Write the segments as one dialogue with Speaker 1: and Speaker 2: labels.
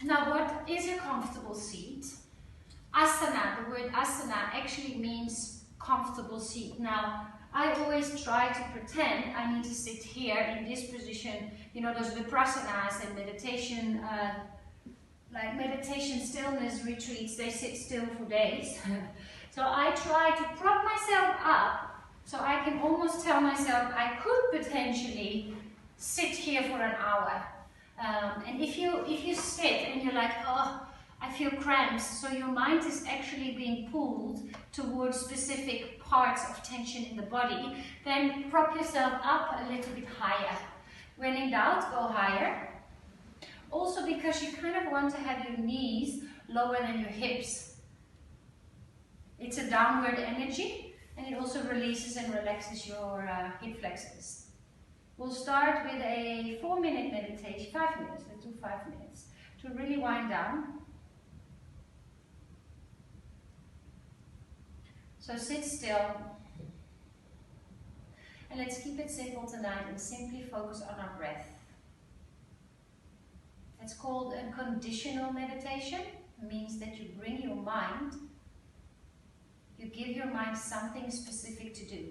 Speaker 1: Now, what is a comfortable seat? Asana, the word asana actually means comfortable seat. Now, I always try to pretend I need to sit here in this position. You know, those vipasanas and meditation, like meditation stillness retreats, they sit still for days. So I try to prop myself up so I can almost tell myself I could potentially sit here for an hour. And if you sit and you're like, oh, I feel cramps, so your mind is actually being pulled towards specific parts of tension in the body, then prop yourself up a little bit higher. When in doubt, go higher. Also because you kind of want to have your knees lower than your hips. It's a downward energy, and it also releases and relaxes your hip flexors. We'll start with a 4-minute meditation, 5 minutes, let's do 5 minutes, to really wind down. So sit still, and let's keep it simple tonight and simply focus on our breath. It's called unconditional meditation. It means that you bring your mind, you give your mind something specific to do.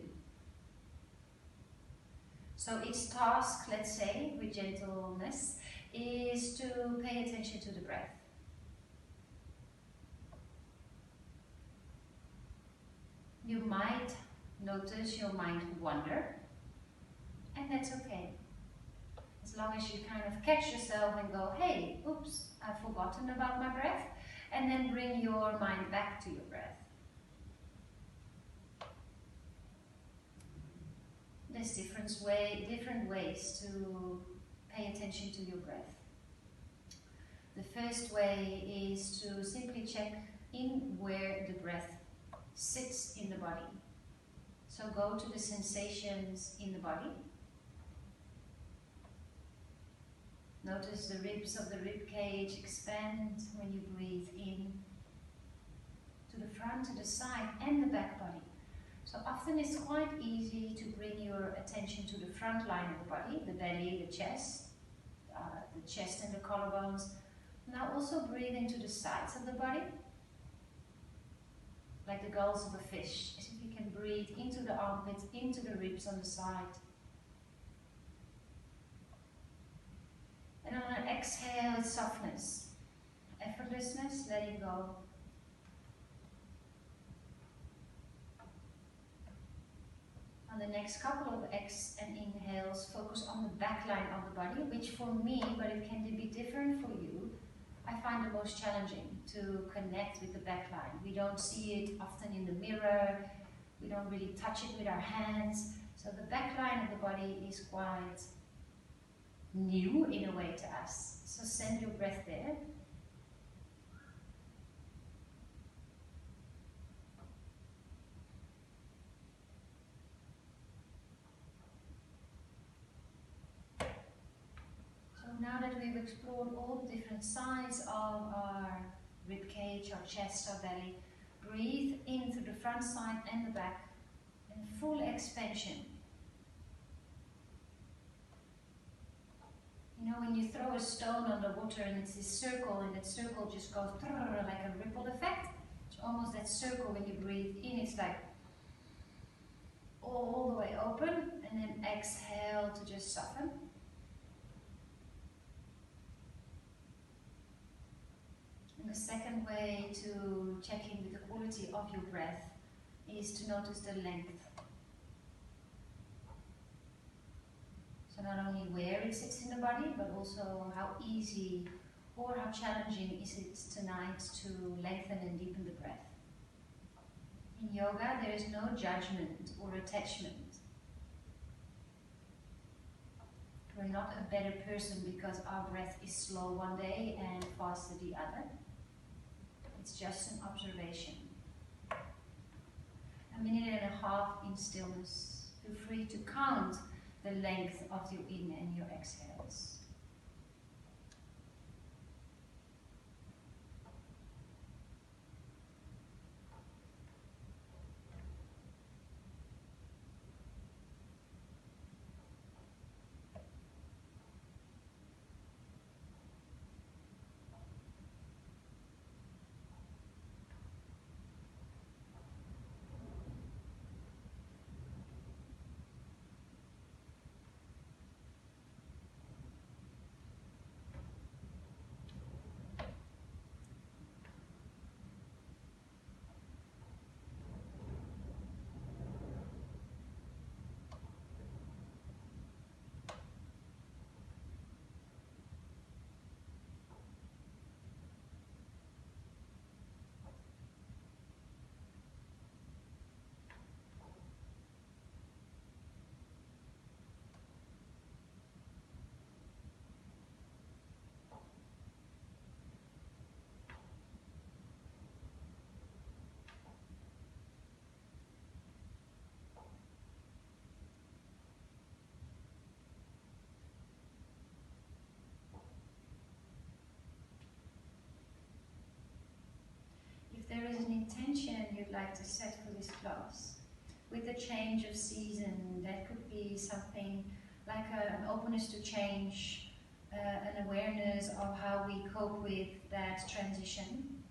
Speaker 1: So its task, let's say, with gentleness, is to pay attention to the breath. You might notice your mind wander, and that's okay. As long as you kind of catch yourself and go, hey, oops, I've forgotten about my breath, and then bring your mind back to your breath. There's different ways to pay attention to your breath. The first way is to simply check in where the breath sits in the body. So go to the sensations in the body. Notice the ribs of the rib cage expand when you breathe in, to the front, to the side, and the back body. So often it's quite easy to bring your attention to the front line of the body, the belly, the chest and the collarbones. Now also breathe into the sides of the body, like the gulls of a fish, as if you can breathe into the armpits, into the ribs on the side. And on an exhale, it's softness, effortlessness, letting go. On the next couple of exhales and inhales, focus on the back line of the body, which for me, but it can be different for you, I find the most challenging to connect with the back line. We don't see it often in the mirror, we don't really touch it with our hands, so the back line of the body is quite new in a way to us. So send your breath there. Now that we've explored all the different sides of our rib cage, our chest, our belly, breathe in through the front side and the back in full expansion. You know, when you throw a stone on the water and it's this circle, and that circle just goes like a ripple effect. It's almost that circle when you breathe in, it's like all the way open, and then exhale to just soften. And the second way to check in with the quality of your breath is to notice the length. So not only where it sits in the body, but also how easy or how challenging is it tonight to lengthen and deepen the breath. In yoga, there is no judgment or attachment. We're not a better person because our breath is slow one day and faster the other. It's just an observation. 1.5 minutes in stillness. Feel free to count the length of your in and your exhales. intention you'd like to set for this class. With the change of season, that could be something like an openness to change, an awareness of how we cope with that transition,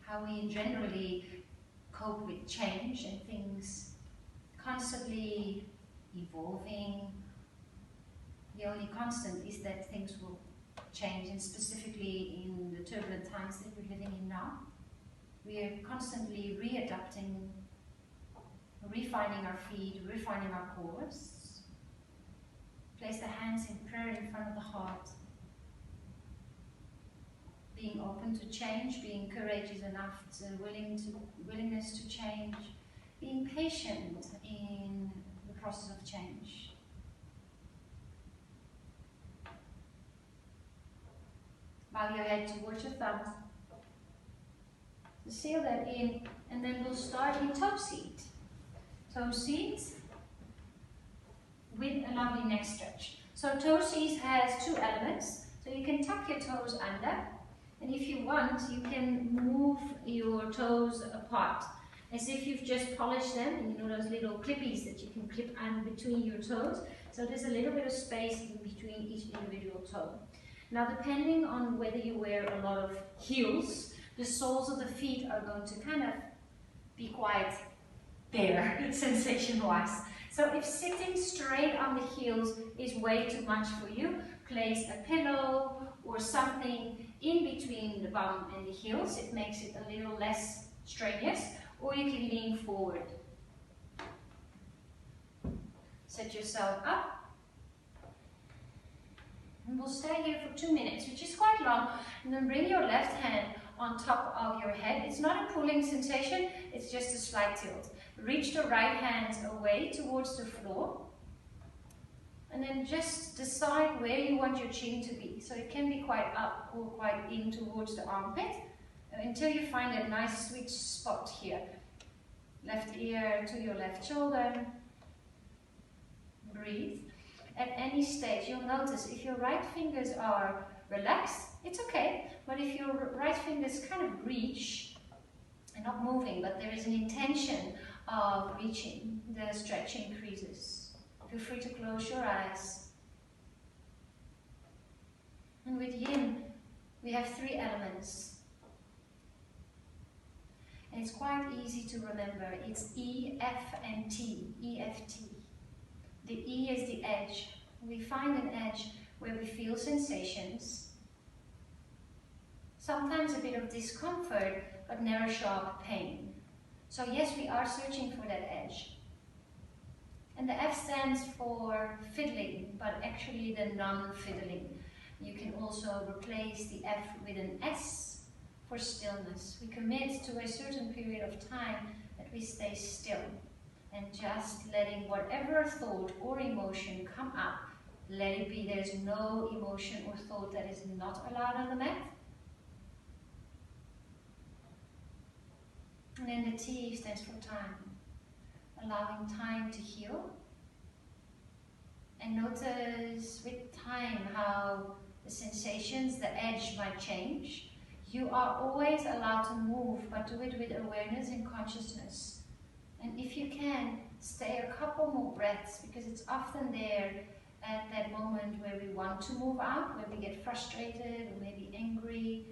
Speaker 1: how we generally cope with change and things constantly evolving. The only constant is that things will change, and specifically in the turbulent times that we're living in now. We are constantly readapting, refining our feet, refining our course. Place the hands in prayer in front of the heart. Being open to change, being courageous enough to willingness to change, being patient in the process of change. Bow your head towards your thumbs. So seal that in, and then we'll start in toe seat. Toe seat with a lovely neck stretch. So toe seat has two elements. So you can tuck your toes under, and if you want, you can move your toes apart, as if you've just polished them. And you know those little clippies that you can clip on between your toes. So there's a little bit of space in between each individual toe. Now, depending on whether you wear a lot of heels, the soles of the feet are going to kind of be quite bare, sensation-wise. So if sitting straight on the heels is way too much for you, place a pillow or something in between the bum and the heels. It makes it a little less strenuous, or you can lean forward. Set yourself up. And we'll stay here for 2 minutes, which is quite long, and then bring your left hand on top of your head. It's not a pulling sensation, it's just a slight tilt. Reach the right hand away towards the floor, and then just decide where you want your chin to be. So it can be quite up or quite in towards the armpit, until you find a nice sweet spot here. Left ear to your left shoulder. Breathe. At any stage, you'll notice if your right fingers are relaxed, it's okay. But if your right fingers kind of reach, and not moving, but there is an intention of reaching, the stretch increases. Feel free to close your eyes. And with Yin, we have 3 elements. And it's quite easy to remember. It's E, F, and T. E, F, T. The E is the edge. We find an edge where we feel sensations. Sometimes a bit of discomfort, but never sharp pain. So yes, we are searching for that edge. And the F stands for fiddling, but actually the non-fiddling. You can also replace the F with an S for stillness. We commit to a certain period of time that we stay still. And just letting whatever thought or emotion come up, let it be. There's no emotion or thought that is not allowed on the mat. And then the T stands for time. Allowing time to heal. And notice with time how the sensations, the edge might change. You are always allowed to move, but do it with awareness and consciousness. And if you can, stay a couple more breaths, because it's often there at that moment where we want to move out, where we get frustrated or maybe angry,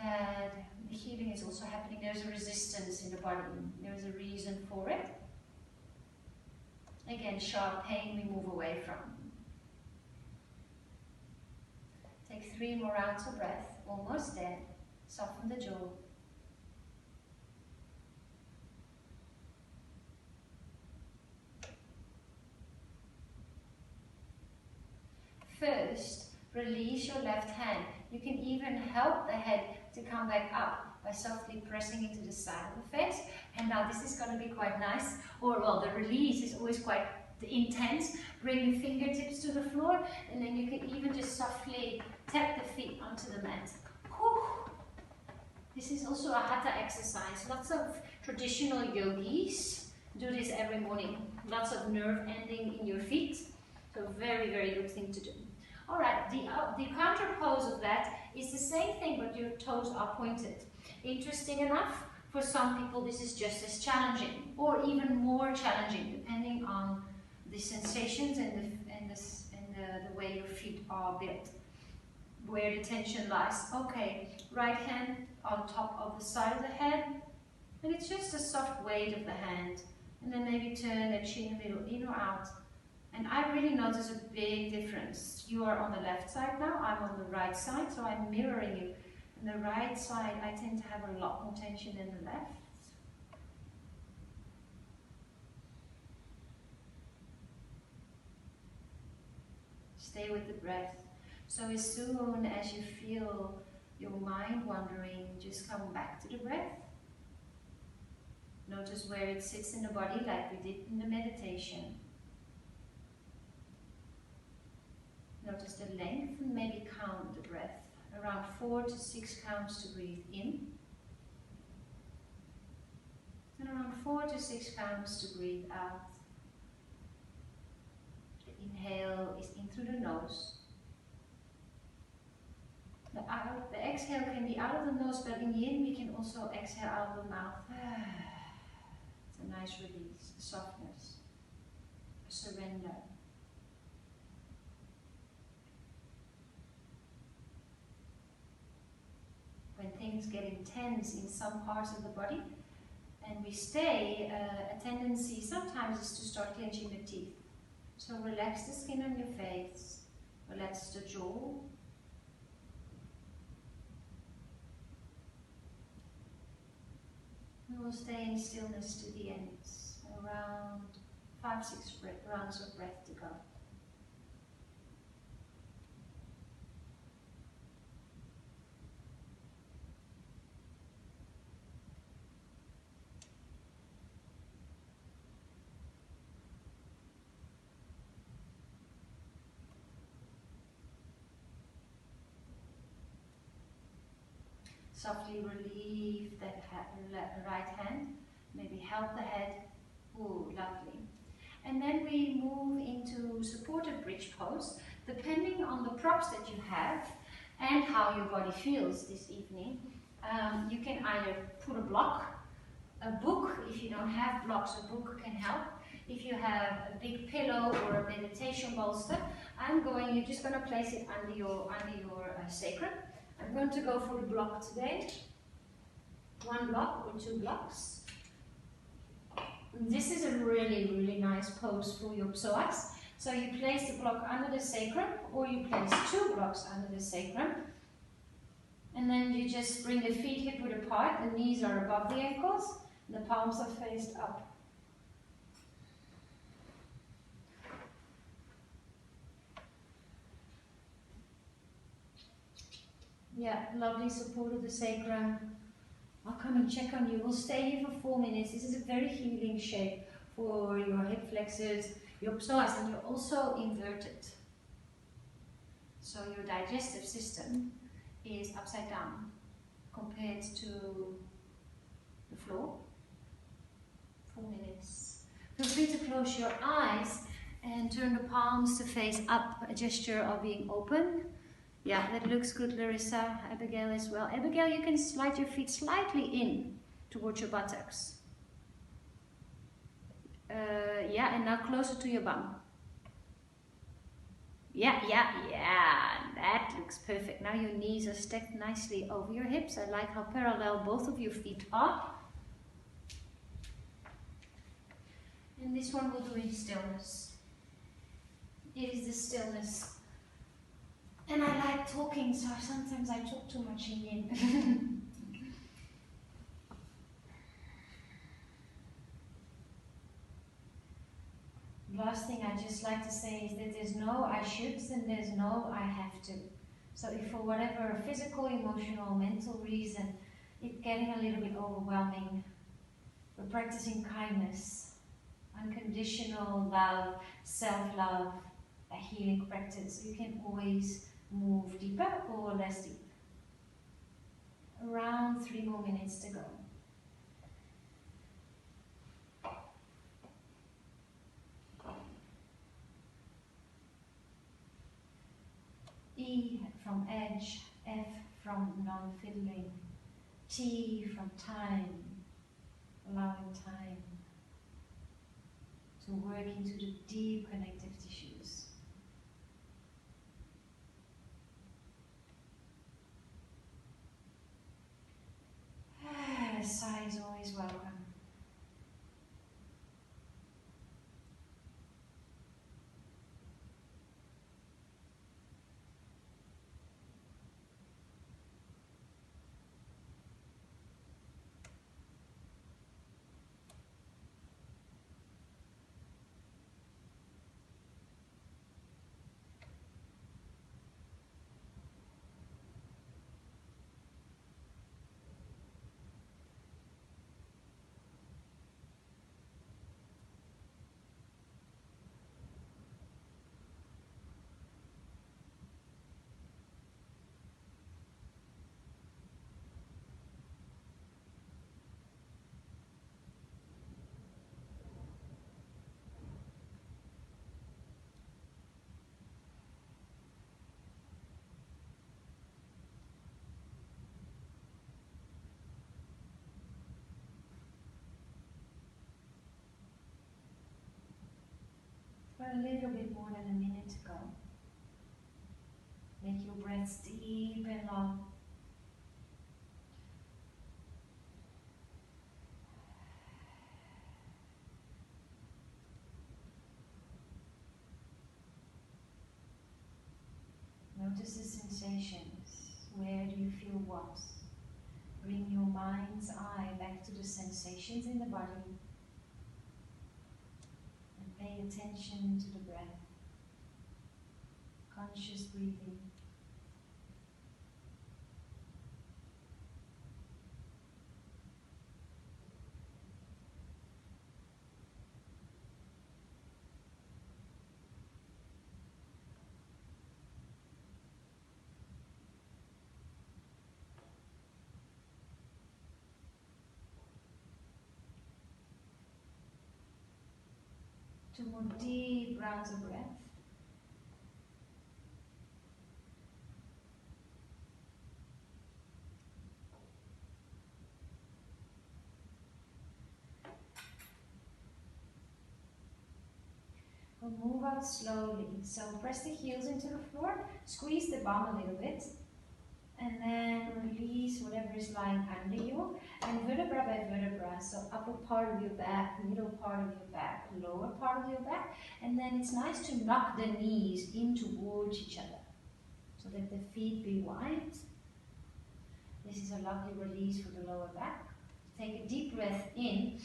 Speaker 1: that the healing is also happening. There's a resistance in the body. There's a reason for it. Again, sharp pain we move away from. Take 3 more rounds of breath. Almost there. Soften the jaw. First, release your left hand. You can even help the head to come back up by softly pressing into the side of the face. And now this is going to be quite nice, or well, the release is always quite intense. Bring your fingertips to the floor, and then you can even just softly tap the feet onto the mat. Whew. This is also a hatha exercise. Lots of traditional yogis do this every morning. Lots of nerve ending in your feet. So very, very good thing to do. Alright, the counter pose of that is the same thing, but your toes are pointed. Interesting enough, for some people this is just as challenging, or even more challenging, depending on the sensations and the way your feet are built, where the tension lies. Okay, right hand on top of the side of the head, and it's just a soft weight of the hand, and then maybe turn the chin a little in or out. And I really notice a big difference. You are on the left side now, I'm on the right side, so I'm mirroring you. On the right side, I tend to have a lot more tension than the left. Stay with the breath. So as soon as you feel your mind wandering, just come back to the breath. Notice where it sits in the body, like we did in the meditation. Notice the length and maybe count the breath. Around 4 to 6 counts to breathe in. And around 4 to 6 counts to breathe out. The inhale is in through the nose. The exhale can be out of the nose, but in the end we can also exhale out of the mouth. It's a nice release, a softness, a surrender. When things get intense in some parts of the body and we stay, a tendency sometimes is to start clenching the teeth. So relax the skin on your face, relax the jaw. We will stay in stillness to the end, around 5-6 rounds of breath to go. Softly relieve that right hand, maybe help the head. Ooh, lovely. And then we move into supported bridge pose. Depending on the props that you have and how your body feels this evening, you can either put a block, a book. If you don't have blocks, a book can help. If you have a big pillow or a meditation bolster, you're just going to place it under your sacrum. I'm going to go for the block today. 1 block or 2 blocks. This is a really, really nice pose for your psoas. So you place the block under the sacrum, or you place 2 blocks under the sacrum. And then you just bring the feet hip width apart, the knees are above the ankles, and the palms are faced up. Yeah, lovely support of the sacrum. I'll come and check on you. We'll stay here for 4 minutes. This is a very healing shape for your hip flexors, your psoas, and you're also inverted. So your digestive system is upside down compared to the floor. 4 minutes. Feel free to close your eyes and turn the palms to face up, a gesture of being open. Yeah, that looks good, Larissa. Abigail as well. Abigail, you can slide your feet slightly in towards your buttocks. Yeah, and now closer to your bum. Yeah. That looks perfect. Now your knees are stacked nicely over your hips. I like how parallel both of your feet are. And this one we'll do in stillness. It is the stillness. And I like talking, so sometimes I talk too much in yin. Last thing I just like to say is that there's no I shoulds and there's no I have to. So if for whatever physical, emotional, mental reason it's getting a little bit overwhelming, we're practicing kindness, unconditional love, self-love, a healing practice. You can always move deeper or less deep. Around 3 more minutes to go. E from edge, F from non-fiddling, T from time, allowing time to work into the deep connective tissues. A sigh is always welcome. For a little bit more than a minute to go. Make your breaths deep and long. Notice the sensations. Where do you feel what? Bring your mind's eye back to the sensations in the body. And pay attention to the breath. Conscious breathing. Two more deep rounds of breath. We'll move out slowly. So press the heels into the floor, squeeze the bum a little bit, and then release whatever is lying under you, and vertebra by vertebra, so upper part of your back, middle part of your back, lower part of your back, and then it's nice to knock the knees in towards each other, so that the feet be wide. This is a lovely release for the lower back. Take a deep breath in,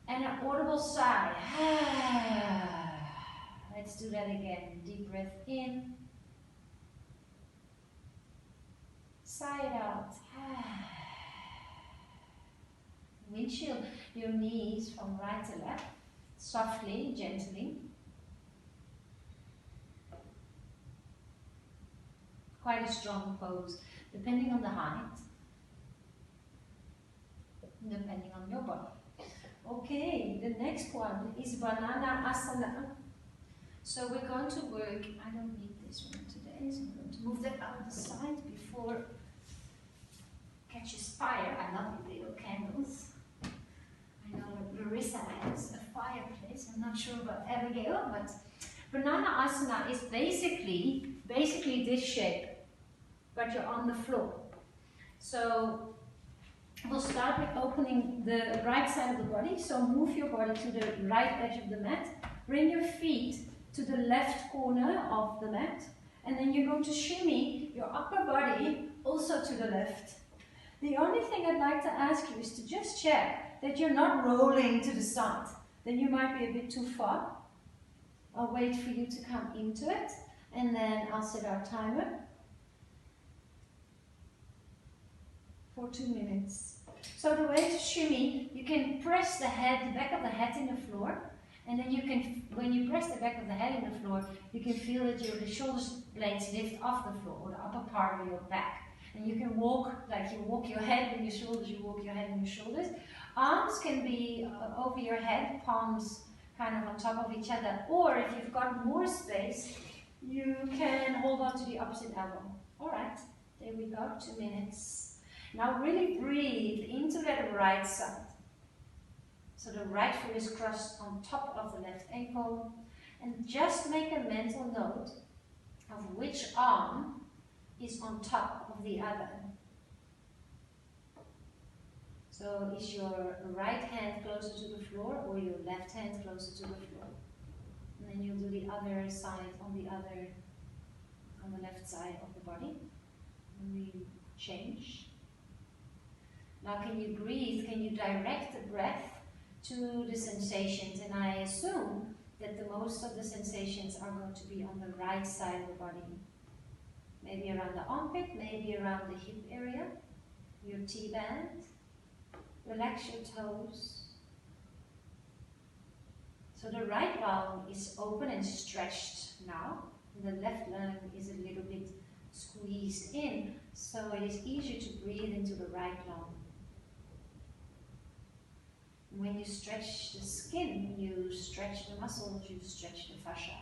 Speaker 1: and an audible sigh. Let's do that again. Deep breath in. Sigh it out. Windshield your knees from right to left, softly, gently. Quite a strong pose, depending on the height, depending on your body. Okay, the next one is Banana Asana. So we're going to work, I don't need this one today, so I'm going to move that out of the side before catches fire. I love the little candles. I know Larissa has a fireplace. I'm not sure about Abigail, but Banana Asana is basically this shape, but you're on the floor. So we'll start with opening the right side of the body. So move your body to the right edge of the mat. Bring your feet to the left corner of the mat. And then you're going to shimmy your upper body also to the left. The only thing I'd like to ask you is to just check that you're not rolling to the side. Then you might be a bit too far. I'll wait for you to come into it, and then I'll set our timer for 2 minutes. So the way to shimmy, you can press the head, the back of the head in the floor, and then you can, when you press the back of the head in the floor, you can feel that your shoulder blades lift off the floor, or the upper part of your back. And you can walk, like you walk your head and your shoulders, you walk your head and your shoulders. Arms can be over your head, palms kind of on top of each other. Or if you've got more space, You can hold on to the opposite elbow. All right, there we go, 2 minutes. Now really breathe into that right side. So the right foot is crossed on top of the left ankle. And just make a mental note of which arm is on top of the other. So is your right hand closer to the floor or your left hand closer to the floor? And then you'll do the other side on the left side of the body. And we change. Now can you breathe? Can you direct the breath to the sensations? And I assume that the most of the sensations are going to be on the right side of the body. Maybe around the armpit, maybe around the hip area, your T-band. Relax your toes. So the right lung is open and stretched now. And the left lung is a little bit squeezed in, so it is easier to breathe into the right lung. When you stretch the skin, you stretch the muscles, you stretch the fascia,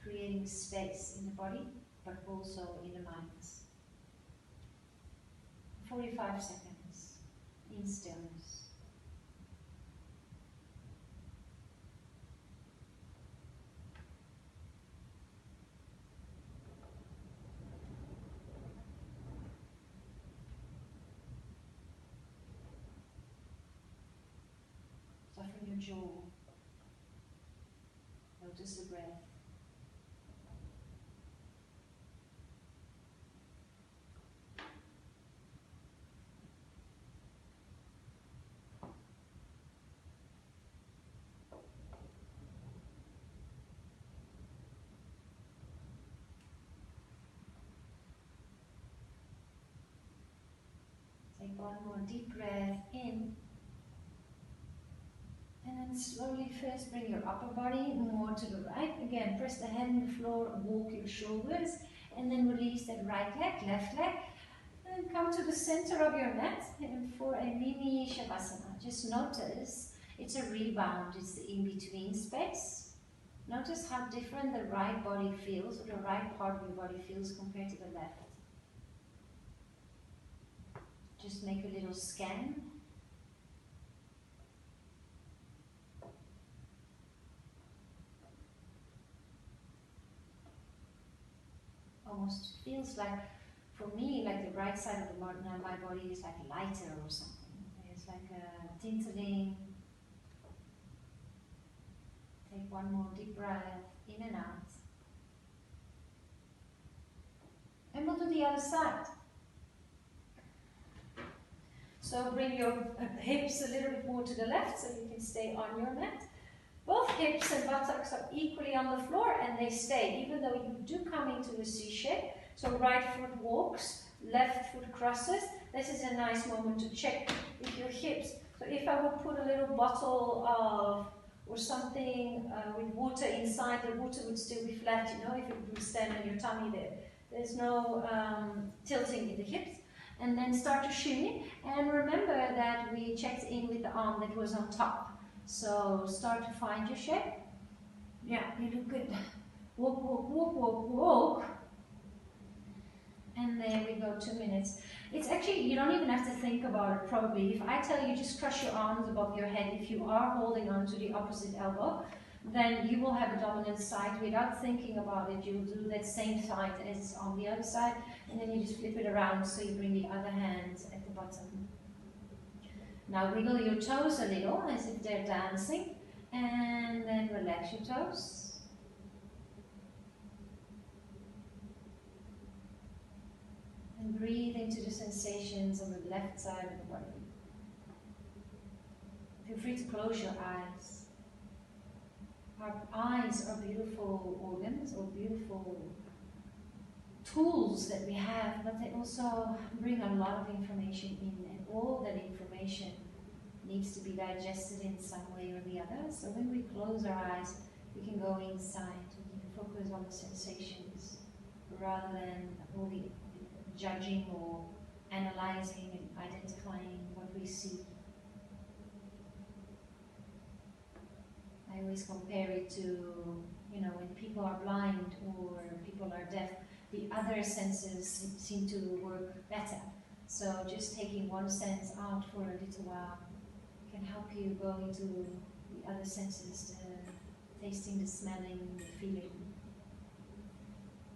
Speaker 1: creating space in the body, but also in the mind. 45 seconds in stillness. Soften your jaw. Notice the breath. Take one more deep breath in. And then slowly first bring your upper body more to the right. Again, press the hand on the floor, walk your shoulders, and then release that right leg, left leg. And come to the center of your mat and for a mini Shavasana. Just notice it's a rebound, it's the in-between space. Notice how different the right body feels, or the right part of your body feels compared to the left. Just make a little scan. Almost feels like, for me, like the right side of my body is like lighter or something. It's like a tinkling. Take one more deep breath in and out. And we'll do the other side. So bring your hips a little bit more to the left so you can stay on your mat. Both hips and buttocks are equally on the floor and they stay, even though you do come into a C shape. So right foot walks, left foot crosses. This is a nice moment to check with your hips. So if I would put a little bottle of or something with water inside, the water would still be flat, you know, if it would stand on your tummy there. There's no tilting in the hips. And then start to shimmy. And remember that we checked in with the arm that was on top. So start to find your shape. Yeah, you look good. Walk, walk, walk, walk, walk. And there we go, 2 minutes. It's actually, you don't even have to think about it probably. If I tell you just cross your arms above your head, if you are holding on to the opposite elbow, then you will have a dominant side without thinking about it. You'll do that same side as on the other side, and then you just flip it around so you bring the other hand at the bottom. Now wiggle your toes a little as if they're dancing, and then relax your toes. And breathe into the sensations on the left side of the body. Feel free to close your eyes. Our eyes are beautiful organs or beautiful tools that we have, but they also bring a lot of information in, and all that information needs to be digested in some way or the other. So when we close our eyes, we can go inside, we can focus on the sensations rather than all the judging or analyzing and identifying what we see. I always compare it to, you know, when people are blind or people are deaf, the other senses seem to work better. So just taking one sense out for a little while can help you go into the other senses, the tasting, the smelling, the feeling.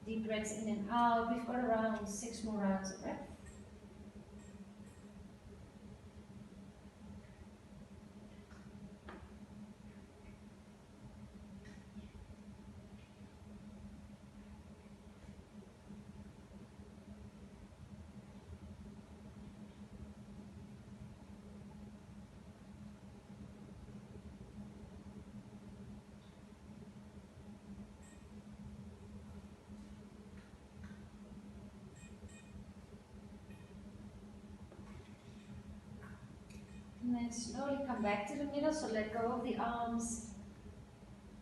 Speaker 1: Deep breaths in and out. We've got around 6 more rounds of breath. And then slowly come back to the middle, so let go of the arms.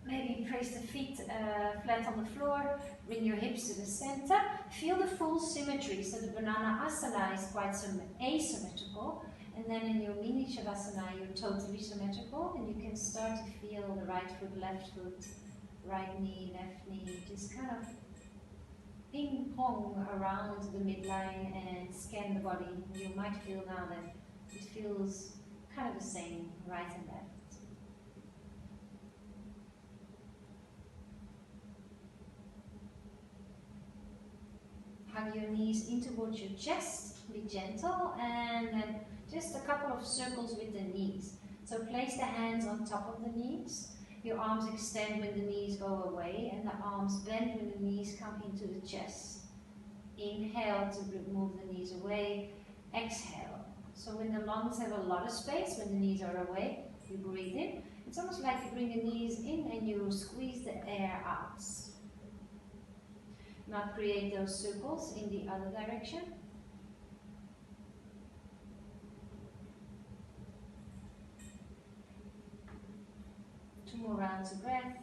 Speaker 1: Maybe place the feet flat on the floor, bring your hips to the center. Feel the full symmetry, so the banana asana is quite asymmetrical. And then in your mini Shavasana, you're totally symmetrical, and you can start to feel the right foot, left foot, right knee, left knee, just kind of ping pong around the midline and scan the body. You might feel now that it feels kind of the same, right and left. Hug your knees in towards your chest, be gentle, and then just a couple of circles with the knees. So place the hands on top of the knees. Your arms extend when the knees go away, and the arms bend when the knees come into the chest. Inhale to move the knees away. Exhale. So when the lungs have a lot of space, when the knees are away, you breathe in. It's almost like you bring the knees in and you squeeze the air out. Now create those circles in the other direction. Two more rounds of breath.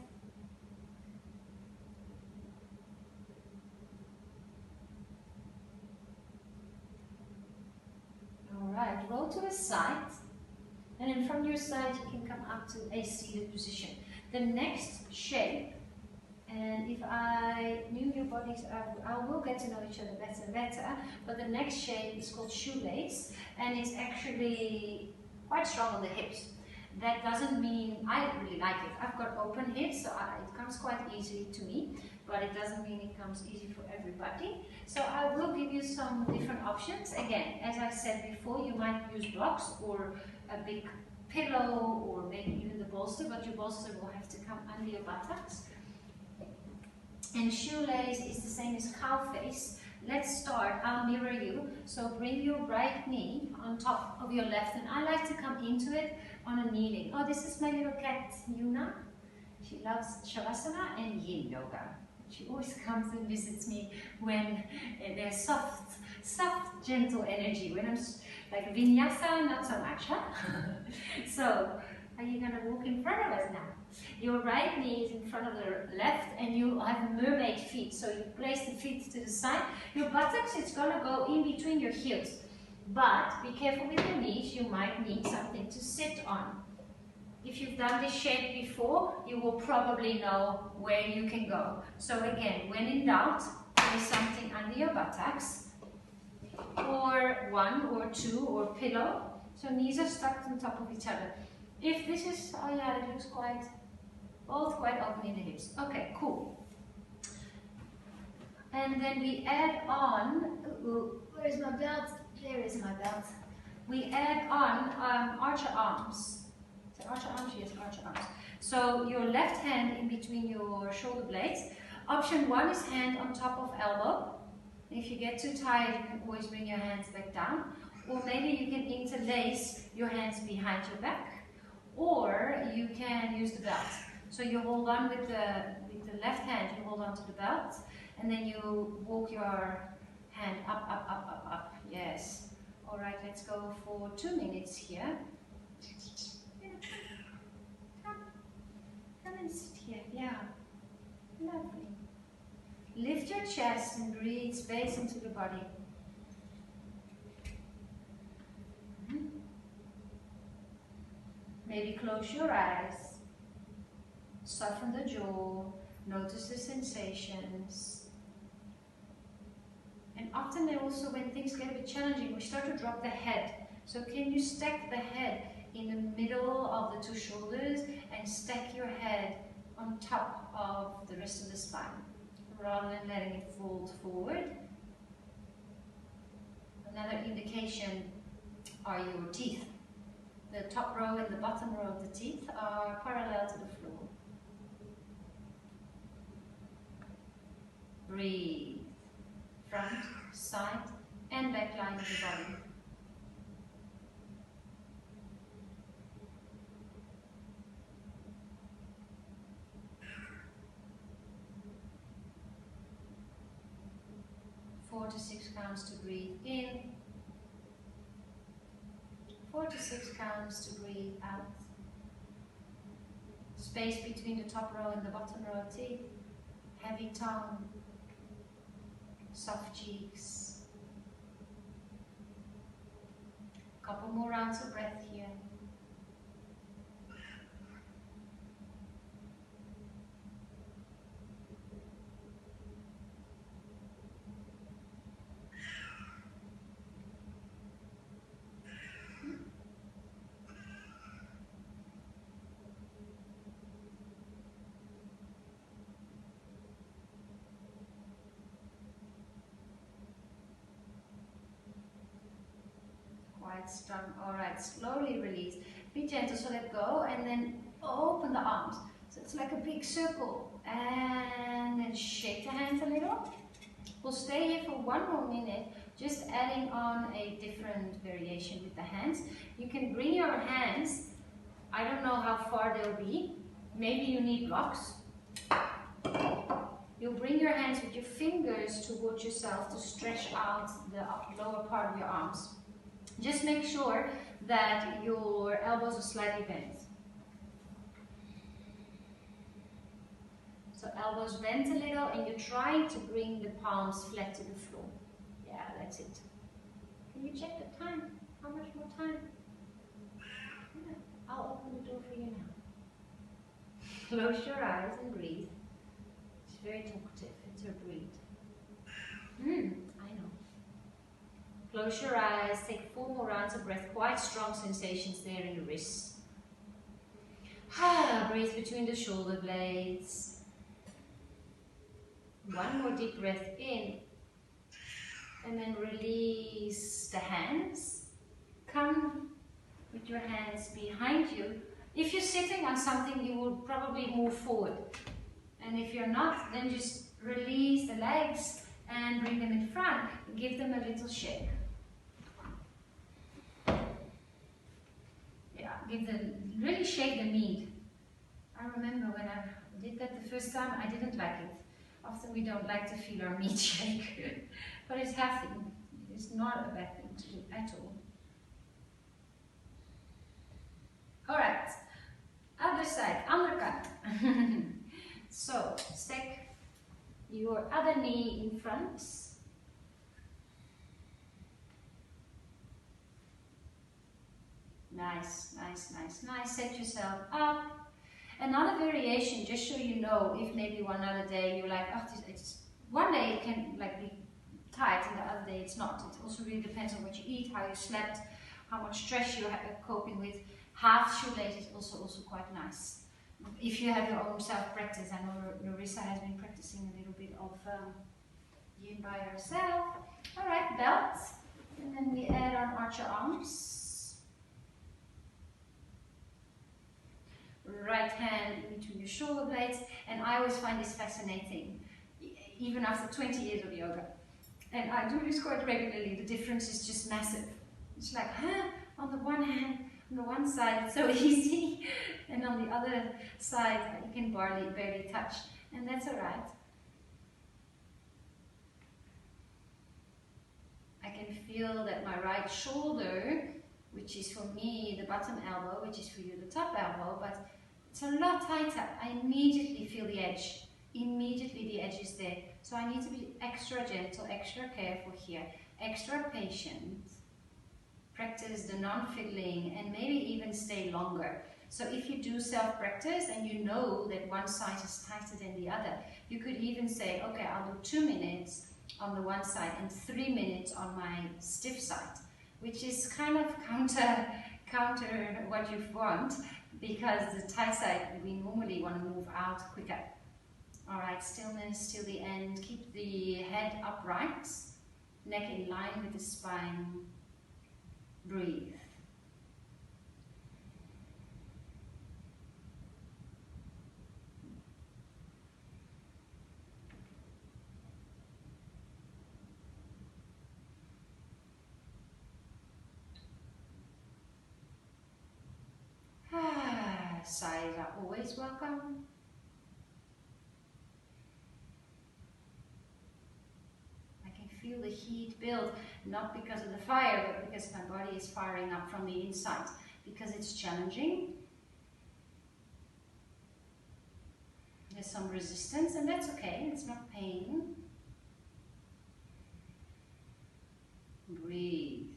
Speaker 1: Alright, roll to the side, and then from your side you can come up to a seated position. The next shape, and if I knew your bodies, I will get to know each other better and better, but the next shape is called shoelace, and it's actually quite strong on the hips. That doesn't mean, I really like it. I've got open hips, so it comes quite easily to me, but it doesn't mean it comes easy for everybody. So I will give you some different options. Again, as I said before, you might use blocks or a big pillow or maybe even the bolster, but your bolster will have to come under your buttocks. And shoelace is the same as cow face. Let's start. I'll mirror you. So bring your right knee on top of your left, and I like to come into it on a kneeling. Oh, this is my little cat, Yuna. She loves Shavasana and Yin Yoga. She always comes and visits me when there's soft, gentle energy. When I'm like Vinyasa, not so much, huh? So, are you gonna walk in front of us now? Your right knee is in front of the left, and you have mermaid feet. So you place the feet to the side. Your buttocks is gonna go in between your heels. But be careful with your knees, you might need something to sit on. If you've done this shape before, you will probably know where you can go. So again, when in doubt, place something under your buttocks, or one or two, or pillow. So knees are stuck on top of each other. If this is, oh yeah, it looks both quite open in the hips. Okay, cool. And then we add on, where's my belt? There is my belt. We add on archer arms. So archer arms, yes, archer arms. So your left hand in between your shoulder blades. Option 1 is hand on top of elbow. If you get too tired, you can always bring your hands back down. Or maybe you can interlace your hands behind your back. Or you can use the belt. So you hold on with the left hand, you hold on to the belt, and then you walk your hand up, up, up, up, up. Yes. All right, let's go for 2 minutes here. Come and sit here. Yeah. Lovely. Lift your chest and breathe space into the body. Maybe close your eyes. Soften the jaw. Notice the sensations. And often also when things get a bit challenging, we start to drop the head. So can you stack the head in the middle of the two shoulders and stack your head on top of the rest of the spine, rather than letting it fold forward. Another indication are your teeth. The top row and the bottom row of the teeth are parallel to the floor. Breathe. Front, side, and back line of the body. Four to 6 counts to breathe in. 4 to 6 counts to breathe out. Space between the top row and the bottom row of teeth. Heavy tongue. Soft cheeks. Couple more rounds of breath here. Quite strong. Alright, slowly release. Be gentle, so let go and then open the arms. So it's like a big circle. And then shake the hands a little. We'll stay here for 1 more minute, just adding on a different variation with the hands. You can bring your hands, I don't know how far they'll be. Maybe you need blocks. You'll bring your hands with your fingers towards yourself to stretch out the lower part of your arms. Just make sure that your elbows are slightly bent. So elbows bent a little and you're trying to bring the palms flat to the floor. Yeah, that's it. Can you check the time? How much more time? Yeah, I'll open the door for you now. Close your eyes and breathe. It's very talkative. It's her breathe. I know. Close your eyes, take 4 more rounds of breath, quite strong sensations there in the wrists. Breathe between the shoulder blades. 1 more deep breath in. And then release the hands. Come with your hands behind you. If you're sitting on something, you will probably move forward. And if you're not, then just release the legs and bring them in front. Give them a little shake. Really shake the meat. I remember when I did that the first time, I didn't like it. Often we don't like to feel our meat shake, but it's healthy. It's not a bad thing to do at all. Alright, other side, undercut. So, stack your other knee in front. Nice, nice, nice, nice. Set yourself up. Another variation, just so you know, if maybe one other day you're like, oh, it's one day it can like be tight and the other day it's not. It also really depends on what you eat, how you slept, how much stress you're coping with. Half shoelace is also quite nice. If you have your own self-practice, I know Larissa has been practicing a little bit of yin by herself. Alright, belt. And then we add on arch your arms. Right hand between your shoulder blades, and I always find this fascinating, even after 20 years of yoga. And I do this quite regularly. The difference is just massive. It's like, on the one hand, on the one side it's so easy, and on the other side you can barely touch, and that's alright. I can feel that my right shoulder, which is for me the bottom elbow, which is for you the top elbow, but it's a lot tighter. I immediately feel the edge. Immediately the edge is there. So I need to be extra gentle, extra careful here, extra patient. Practice the non-fiddling and maybe even stay longer. So if you do self-practice and you know that one side is tighter than the other, you could even say, okay, I'll do 2 minutes on the one side and 3 minutes on my stiff side, which is kind of counter what you want, because the tight side, we normally want to move out quicker. All right, stillness till the end. Keep the head upright, neck in line with the spine. Breathe. Sighs are always welcome. I can feel the heat build, not because of the fire, but because my body is firing up from the inside, because it's challenging. There's some resistance, and that's okay, it's not pain. Breathe.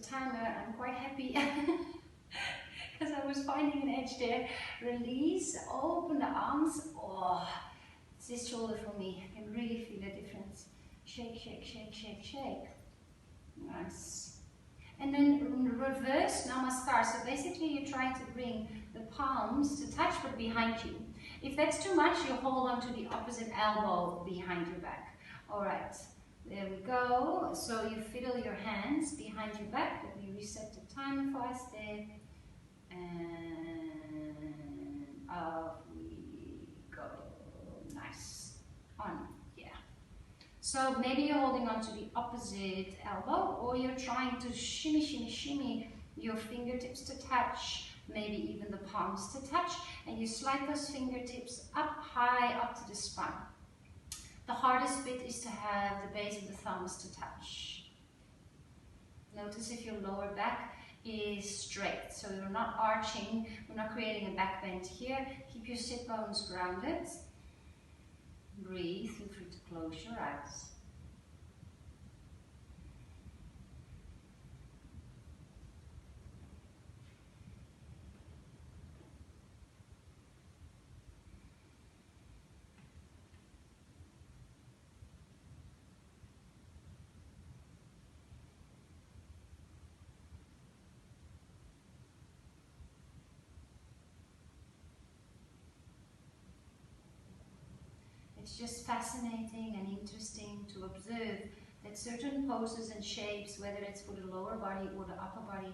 Speaker 1: Timer. I'm quite happy because I was finding an edge there. Release, open the arms. Oh, it's this shoulder for me. I can really feel the difference. Shake, shake, shake, shake, shake. Nice. And then reverse namaskar. So basically you try to bring the palms to touch but behind you. If that's too much, you hold on to the opposite elbow behind your back. All right. There we go. So you fiddle your hands behind your back. Let me reset the timer for us there. And up we go. Nice. On. Yeah. So maybe you're holding on to the opposite elbow, or you're trying to shimmy, shimmy, shimmy your fingertips to touch, maybe even the palms to touch, and you slide those fingertips up high, up to the spine. The hardest bit is to have the base of the thumbs to touch. Notice if your lower back is straight, so you're not arching, we're not creating a back bend here. Keep your sit bones grounded. Breathe, feel free to close your eyes. It's just fascinating and interesting to observe that certain poses and shapes, whether it's for the lower body or the upper body,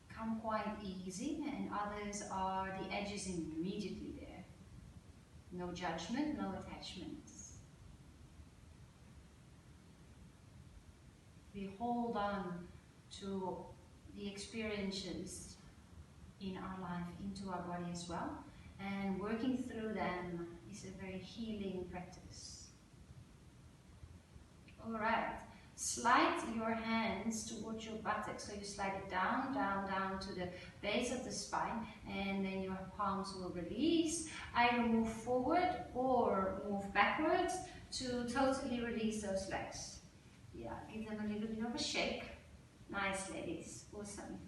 Speaker 1: come quite easy, and others are the edges immediately there. No judgment, no attachments. We hold on to the experiences in our life into our body as well, and working through them is a very healing practice. Alright, slide your hands towards your buttocks, so you slide it down, down, down to the base of the spine, and then your palms will release. Either move forward or move backwards to totally release those legs. Yeah, give them a little bit of a shake. Nice, ladies, awesome.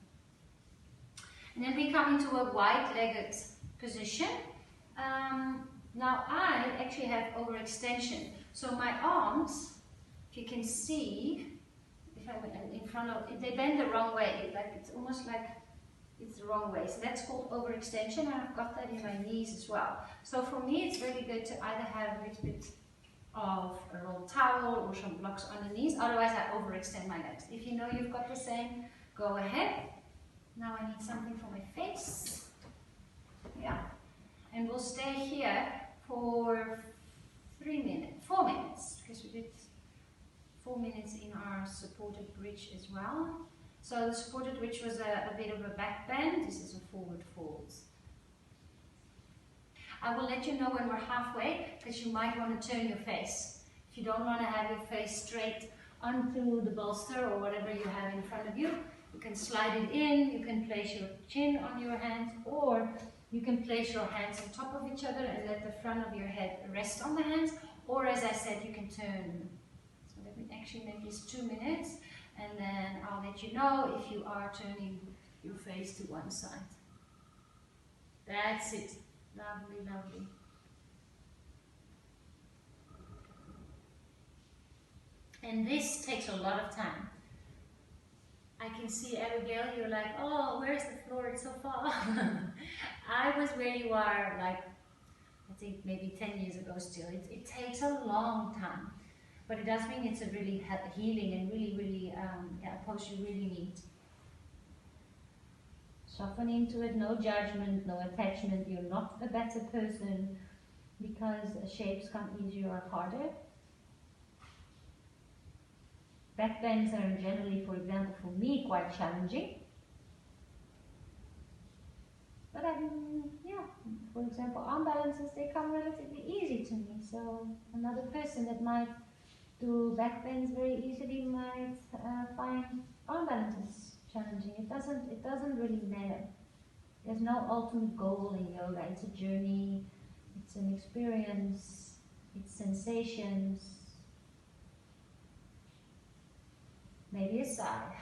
Speaker 1: And then we come into a wide-legged position. Now I actually have overextension, so my arms, if you can see, if I went in front of, they bend the wrong way, like it's almost like it's the wrong way. So that's called overextension, and I've got that in my knees as well. So for me, it's really good to either have a little bit of a rolled towel or some blocks underneath. Otherwise, I overextend my legs. If you know you've got the same, go ahead. Now I need something for my face. Yeah. And we'll stay here for 4 minutes, because we did 4 minutes in our supported bridge as well. So the supported bridge was a bit of a back bend. This is a forward fold. I will let you know when we're halfway, because you might want to turn your face. If you don't want to have your face straight onto the bolster or whatever you have in front of you, You can slide it in, you can place your chin on your hands, or you can place your hands on top of each other and let the front of your head rest on the hands, or as I said, you can turn. So let me actually make this 2 minutes, and then I'll let you know if you are turning your face to one side. That's it. Lovely, lovely. And this takes a lot of time. I can see, Abigail, you're like, oh, where's the floor? It's so far. I was where you are, like, I think maybe 10 years ago still. It takes a long time. But it does mean it's a really healing and really, a pose you really need. Soften into it, no judgment, no attachment. You're not a better person because shapes come easier or harder. Back bends are generally, for example, for me, quite challenging. But yeah, for example, arm balances, they come relatively easy to me. So another person that might do back bends very easily might find arm balances challenging. It doesn't really matter. There's no ultimate goal in yoga. It's a journey, it's an experience, it's sensations. Maybe a sigh.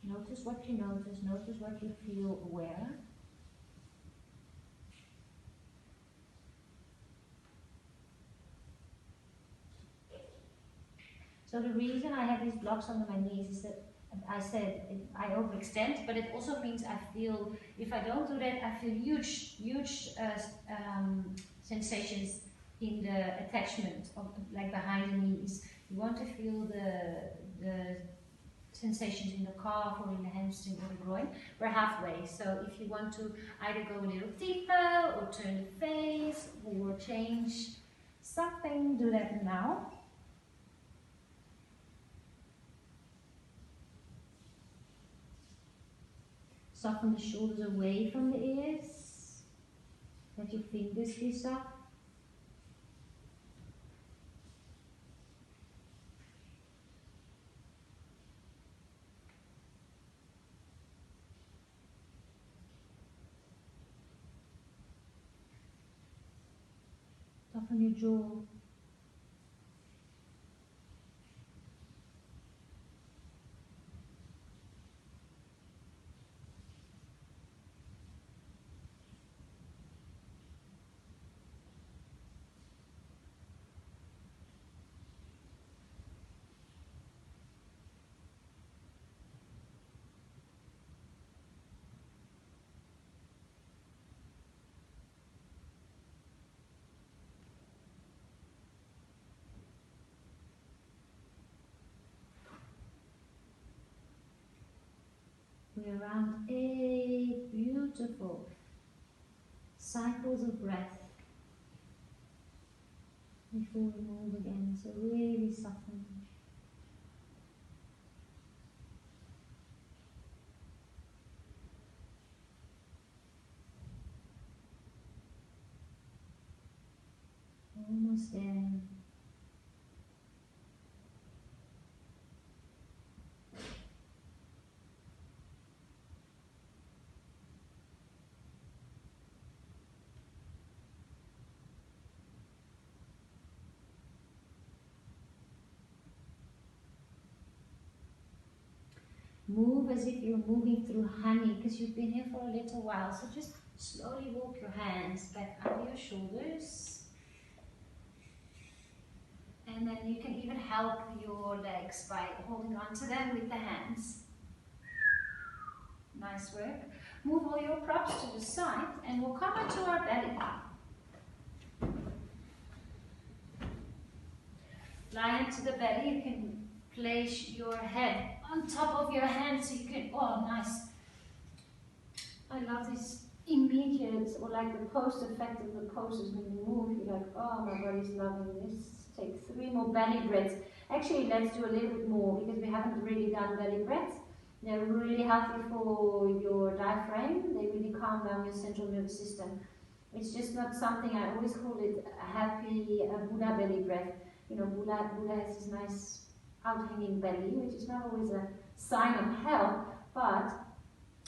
Speaker 1: Notice what you notice what you feel aware. So the reason I have these blocks under my knees is that I said I overextend, but it also means I feel, if I don't do that, I feel huge sensations in the attachment of, like behind the knees. You want to feel the sensations in the calf or in the hamstring or the groin. We're halfway, so if you want to either go a little deeper or turn the face or change something, do that now. Soften the shoulders away from the ears. Let your fingers be soft. Soften your jaw. We're around 8 beautiful cycles of breath before we move again. So really soften. Almost there. Move as if you're moving through honey, because you've been here for a little while. So just slowly walk your hands back under your shoulders. And then you can even help your legs by holding on to them with the hands. Nice work. Move all your props to the side and we'll come onto our belly. Lie into the belly. You can place your head on top of your hand so you can, oh nice. I love this immediate, or like the post effect of the poses when you move. You're like, oh, my body's loving this. take 3 more belly breaths. Actually, let's do a little bit more because we haven't really done belly breaths. They're really healthy for your diaphragm. They really calm down your central nervous system. It's just not something, I always call it a happy Buddha belly breath. You know, Buddha has this nice out-hanging belly, which is not always a sign of health, but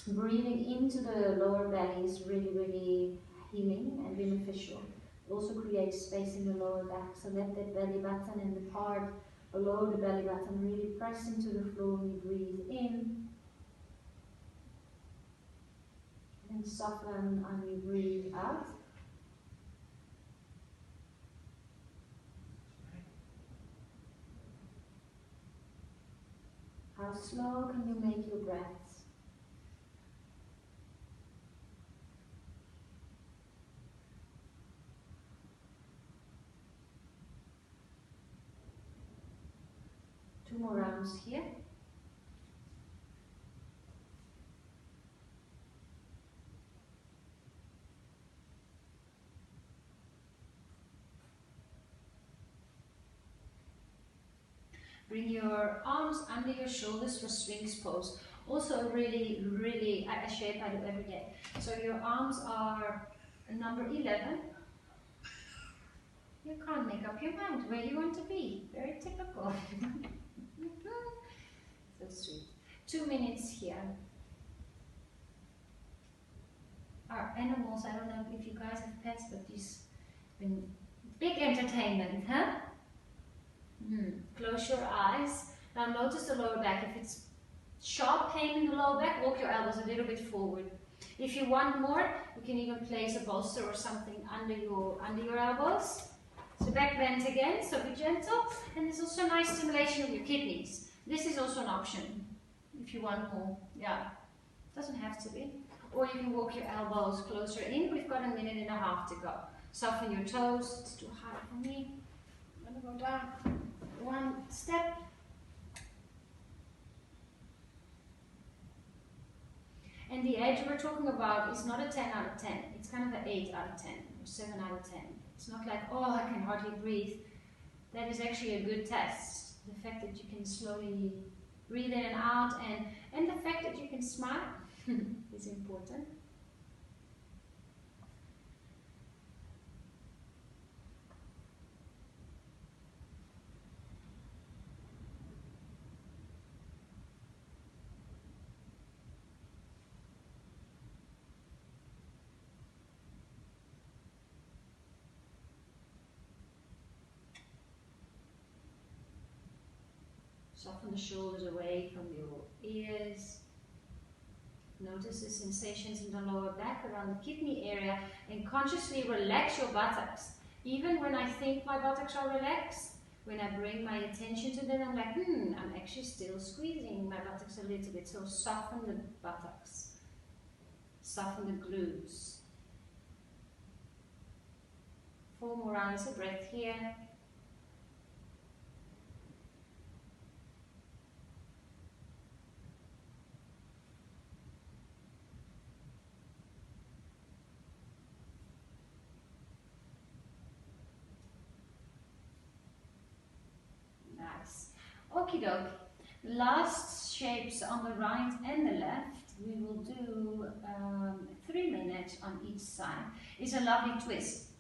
Speaker 1: breathing into the lower belly is really, really healing and beneficial. It also creates space in the lower back, so let that belly button and the part below the belly button really press into the floor when you breathe in. And soften when you breathe out. How slow can you make your breaths? Two more rounds here. Bring your arms under your shoulders for Sphinx pose. Also really, really a shape I do every day. So your arms are number 11. You can't make up your mind where you want to be. Very typical. So sweet. 2 minutes here. Our animals, I don't know if you guys have pets, but these been big entertainment, huh? Close your eyes. Now notice the lower back. If it's sharp pain in the lower back, walk your elbows a little bit forward. If you want more, you can even place a bolster or something under your elbows. So back bend again, so be gentle. And there's also a nice stimulation of your kidneys. This is also an option if you want more. Yeah, doesn't have to be. Or you can walk your elbows closer in. We've got 1.5 minutes to go. Soften your toes. It's too high for me. I'm going to go down. 1 step. And the edge we're talking about is not a 10 out of 10. It's kind of an 8 out of 10 or 7 out of 10. It's not like, oh, I can hardly breathe. That is actually a good test. The fact that you can slowly breathe in and out, and the fact that you can smile is important. Soften the shoulders away from your ears. Notice the sensations in the lower back around the kidney area, and consciously relax your buttocks. Even when I think my buttocks are relaxed, when I bring my attention to them, I'm like, I'm actually still squeezing my buttocks a little bit. So soften the buttocks. Soften the glutes. 4 more rounds of breath here. Nice. Okie dokie. Last shapes on the right and the left. We will do 3 minutes on each side. It's a lovely twist.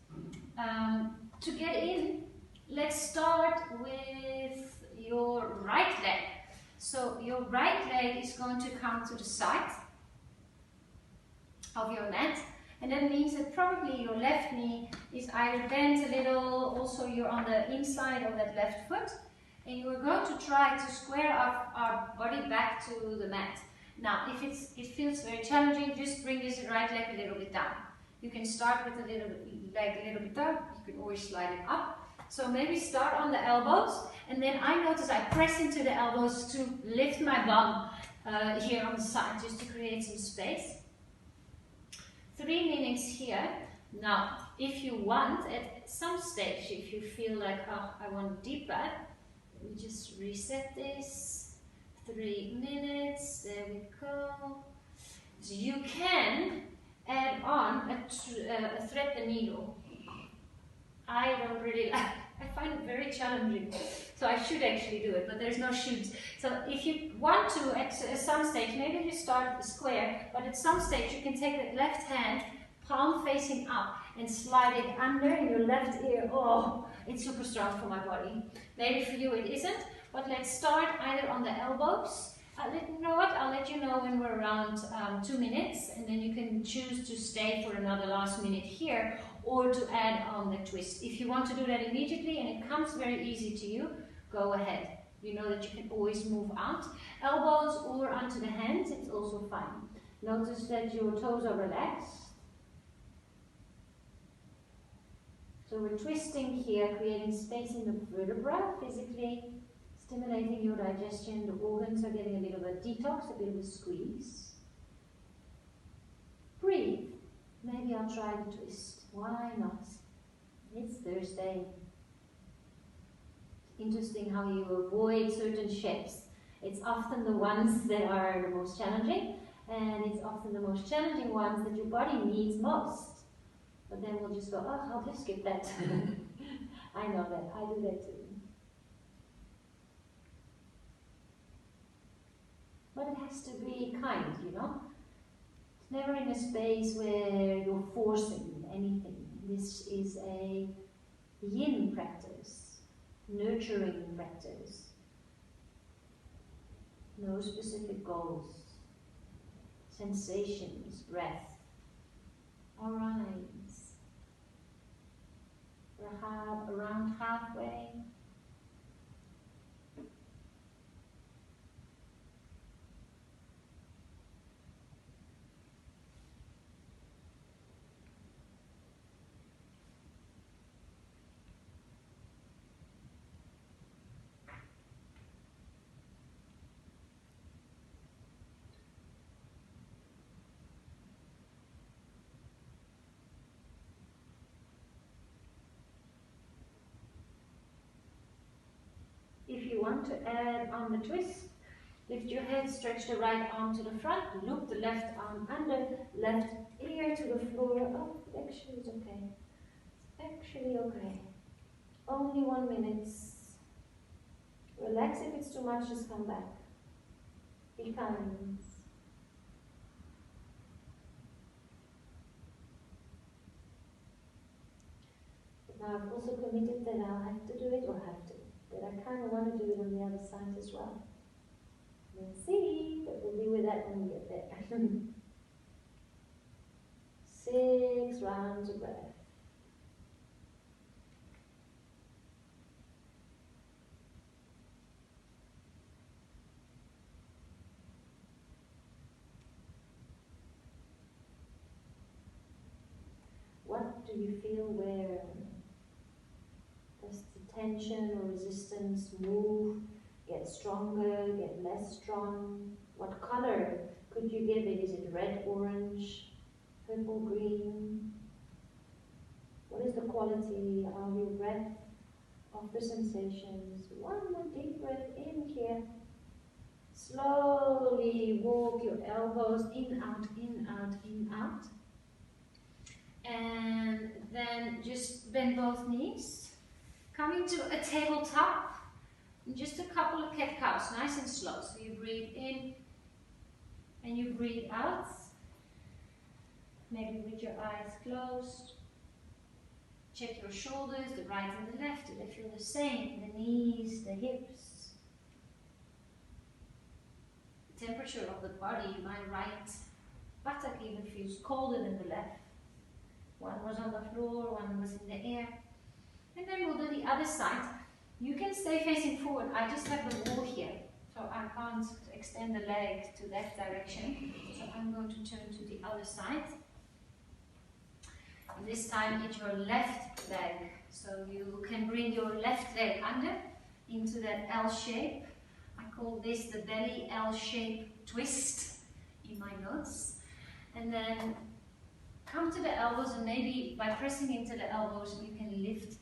Speaker 1: To get in, let's start with your right leg. So your right leg is going to come to the side of your mat. And that means that probably your left knee is either bent a little, also you're on the inside of that left foot. And you are going to try to square up our body back to the mat. Now, if it feels very challenging, just bring this right leg a little bit down. You can start with the leg a little bit down. You can always slide it up. So maybe start on the elbows, and then I notice I press into the elbows to lift my bum here on the side, just to create some space. 3 minutes here. Now, if you want, at some stage, if you feel like, oh, I want a deep breath, we just reset this. 3 minutes, there we go. So you can add on a thread the needle. I don't really like, I find it very challenging. So I should actually do it, but there's no should. So if you want to, at some stage, maybe you start at the square, but at some stage you can take that left hand, palm facing up, and slide it under in your left ear. Oh, it's super strong for my body. Maybe for you it isn't, but let's start either on the elbows. You know what, I'll let you know when we're around 2 minutes, and then you can choose to stay for another last minute here, or to add on the twist. If you want to do that immediately and it comes very easy to you, go ahead. You know that you can always move out. Elbows or onto the hands, it's also fine. Notice that your toes are relaxed. So we're twisting here, creating space in the vertebra, physically stimulating your digestion. The organs are getting a bit of a detox, a bit of a squeeze. Breathe. Maybe I'll try the twist. Why not? It's Thursday. Interesting how you avoid certain shapes. It's often the ones that are the most challenging, and it's often the most challenging ones that your body needs most. But then we'll just go, oh, I'll just skip that. I know that. I do that too. But it has to be kind, you know? It's never in a space where you're forcing anything. This is a yin practice, nurturing practice. No specific goals, sensations, breath. Arise. Perhaps around halfway. If you want to add on the twist, lift your head, stretch the right arm to the front, loop the left arm under, left ear to the floor. Oh, actually it's okay. It's actually okay. Only 1 minute. Relax if it's too much, just come back. Be kind. But now I've also committed that I'll have to do it, or have to. That I kind of want to do it on the other side as well. Let's see, but we'll deal with that when we get there. 6 rounds of breath. What do you feel where? Does the tension or resistance move, get stronger, get less strong? What color could you give it? Is it red, orange, purple, green? What is the quality of your breath, of the sensations? One more deep breath in here. Slowly walk your elbows in, out, in, out, in, out. And then just bend both knees. Coming to a tabletop. Just a couple of cat-cows, nice and slow. So you breathe in and you breathe out. Maybe with your eyes closed. Check your shoulders, the right and the left. Do they feel the same? The knees, the hips. The temperature of the body. My right buttock even feels colder than the left. One was on the floor, one was in the air. And then we'll do the other side. You can stay facing forward. I just have the wall here, so I can't extend the leg to that direction. So I'm going to turn to the other side. And this time it's your left leg. So you can bring your left leg under into that L shape. I call this the belly L shape twist in my notes. And then come to the elbows, and maybe by pressing into the elbows you can lift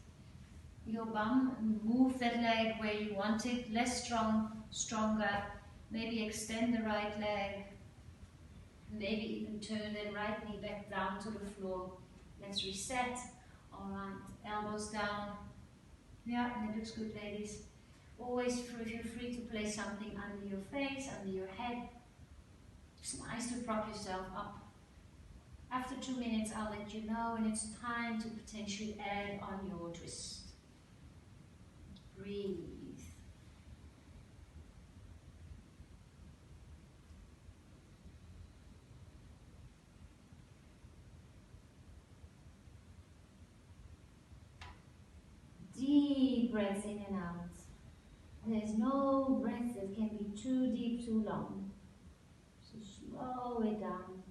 Speaker 1: your bum and move that leg where you want it, less strong, stronger. Maybe extend the right leg, maybe even turn that right knee back down to the floor. Let's reset. Alright, elbows down, Yeah, that looks good, ladies. Always feel free to place something under your face, under your head. It's nice to prop yourself up. After 2 minutes, I'll let you know when it's time to potentially add on your twist. Breathe. Deep breaths in and out. There's no breath that can be too deep, too long. So slow it down.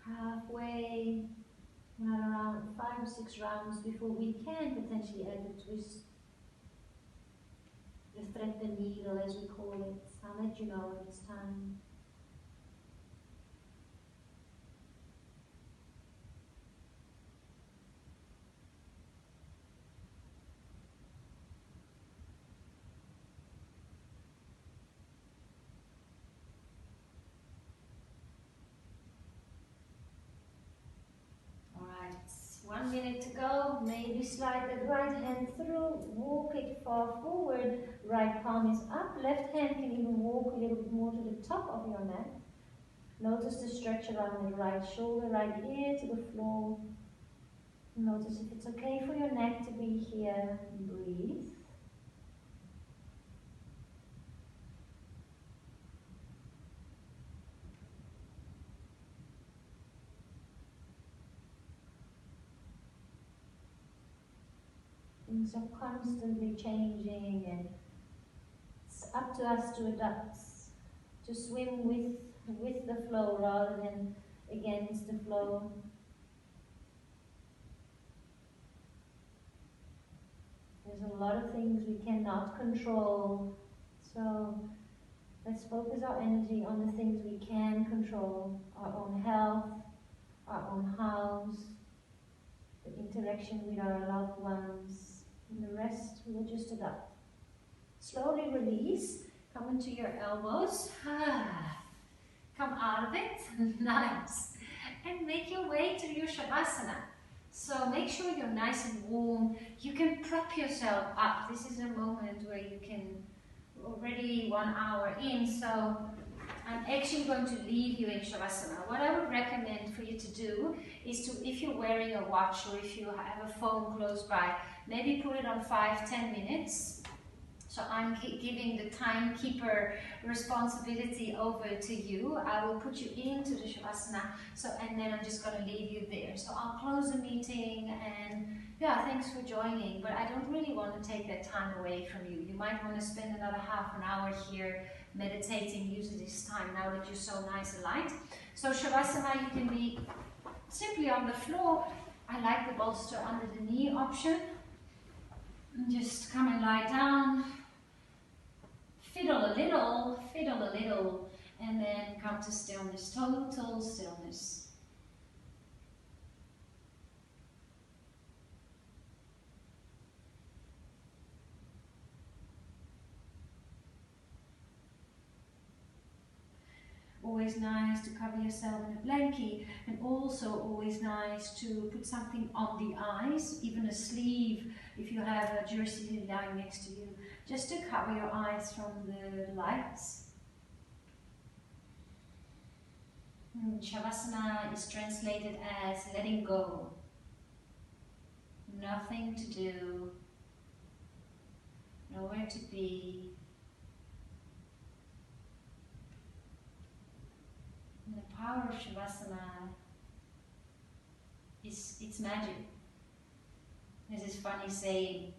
Speaker 1: Halfway, another round, 5 or 6 rounds before we can potentially add the twist. The thread the needle, as we call it. I'll let you know when it's time. Alright, it's 1 minute to go. Maybe slide the right hand through, walk it far forward. Right palm is up, left hand can even walk a little bit more to the top of your mat. Notice the stretch around the right shoulder, right ear to the floor. Notice if it's okay for your neck to be here. Breathe. Things are constantly changing, and it's up to us to adapt, to swim with the flow rather than against the flow. There's a lot of things we cannot control, so let's focus our energy on the things we can control. Our own health, our own house, the interaction with our loved ones, and the rest we will just adapt. Slowly release, come into your elbows, come out of it, nice, and make your way to your Shavasana. So make sure you're nice and warm. You can prop yourself up. This is a moment where you can, already 1 hour in, so I'm actually going to leave you in Shavasana. What I would recommend for you to do is to, if you're wearing a watch or if you have a phone close by, maybe put it on 5-10 minutes. So I'm giving the timekeeper responsibility over to you. I will put you into the Shavasana, and then I'm just going to leave you there. So I'll close the meeting, and yeah, thanks for joining, but I don't really want to take that time away from you. You might want to spend another half an hour here meditating. Use this time now that you're so nice and light. So Shavasana, you can be simply on the floor. I like the bolster under the knee option. And just come and lie down. Fiddle a little, and then come to stillness, total stillness. Always nice to cover yourself in a blankie, and also always nice to put something on the eyes, even a sleeve if you have a jersey lying next to you, just to cover your eyes from the lights. Shavasana is translated as letting go. No nothing to do, nowhere to be. And the power of Shavasana it's magic. There's this funny saying,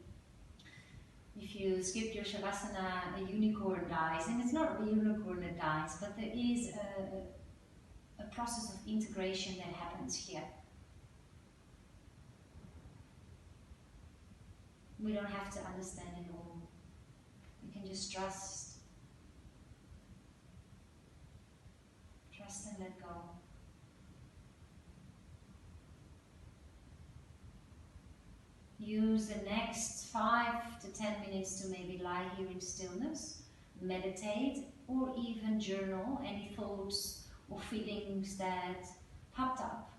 Speaker 1: if you skip your Shavasana, a unicorn dies. And it's not a unicorn that dies, but there is a process of integration that happens here. We don't have to understand it all. We can just trust. Trust and let go. Use the next 5 to 10 minutes to maybe lie here in stillness, meditate, or even journal any thoughts or feelings that popped up.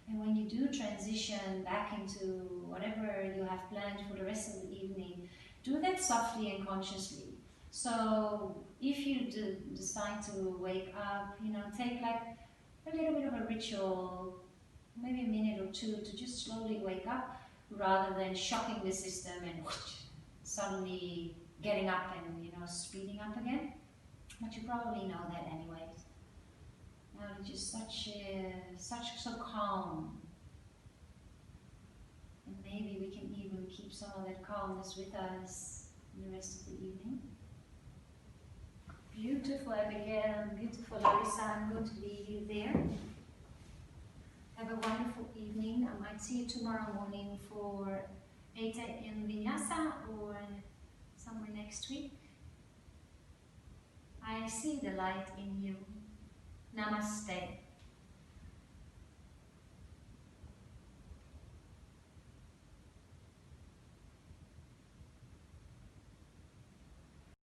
Speaker 1: And when you do transition back into whatever you have planned for the rest of the evening, do that softly and consciously. So if you decide to wake up, take like a little bit of a ritual, maybe a minute or two, to just slowly wake up rather than shocking the system and suddenly getting up and speeding up again. But you probably know that anyways. Now it's just so calm, and maybe we can even keep some of that calmness with us in the rest of the evening. Beautiful Abigail, beautiful Larissa, I'm going to leave you there. Have a wonderful evening. I might see you tomorrow morning for 8 a.m. Vinyasa or somewhere next week. I see the light in you. Namaste.